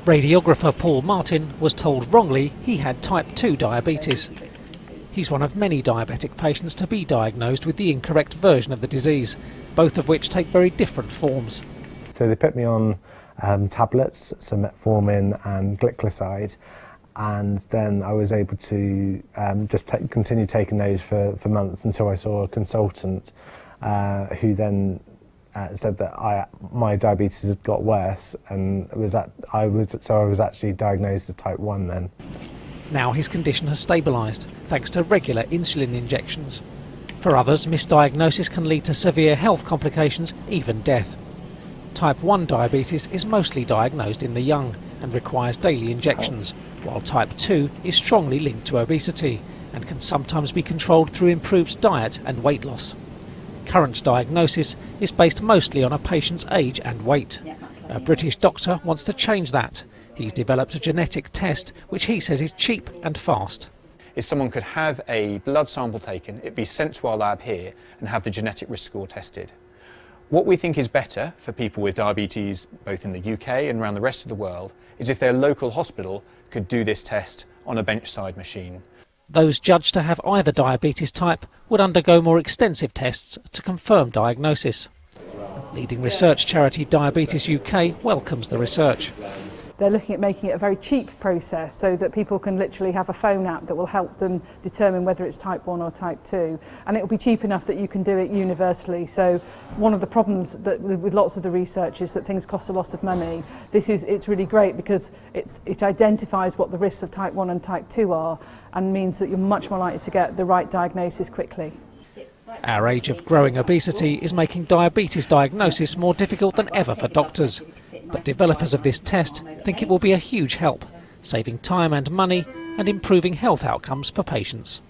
Radiographer Paul Martin was told wrongly he had type 2 diabetes. He's one of many diabetic patients to be diagnosed with the incorrect version of the disease, both of which take very different forms. So they put me on tablets, so metformin and glycoside, and then I was able to continue taking those for months until I saw a consultant who then said that my diabetes had got worse, and I was actually diagnosed as type 1 then. Now his condition has stabilised, thanks to regular insulin injections. For others, misdiagnosis can lead to severe health complications, even death. Type 1 diabetes is mostly diagnosed in the young and requires daily injections, while type 2 is strongly linked to obesity and can sometimes be controlled through improved diet and weight loss. Current diagnosis is based mostly on a patient's age and weight. A British doctor wants to change that. He's developed a genetic test which he says is cheap and fast. If someone could have a blood sample taken, it'd be sent to our lab here and have the genetic risk score tested. What we think is better for people with diabetes, both in the UK and around the rest of the world, is if their local hospital could do this test on a bench-side machine. Those judged to have either diabetes type would undergo more extensive tests to confirm diagnosis. Leading research charity Diabetes UK welcomes the research. They're looking at making it a very cheap process so that people can literally have a phone app that will help them determine whether it's type 1 or type 2. And it will be cheap enough that you can do it universally. So one of the problems with lots of the research is that things cost a lot of money. It's really great because it identifies what the risks of type 1 and type 2 are and means that you're much more likely to get the right diagnosis quickly. Our age of growing obesity is making diabetes diagnosis more difficult than ever for doctors. But developers of this test think it will be a huge help, saving time and money and improving health outcomes for patients.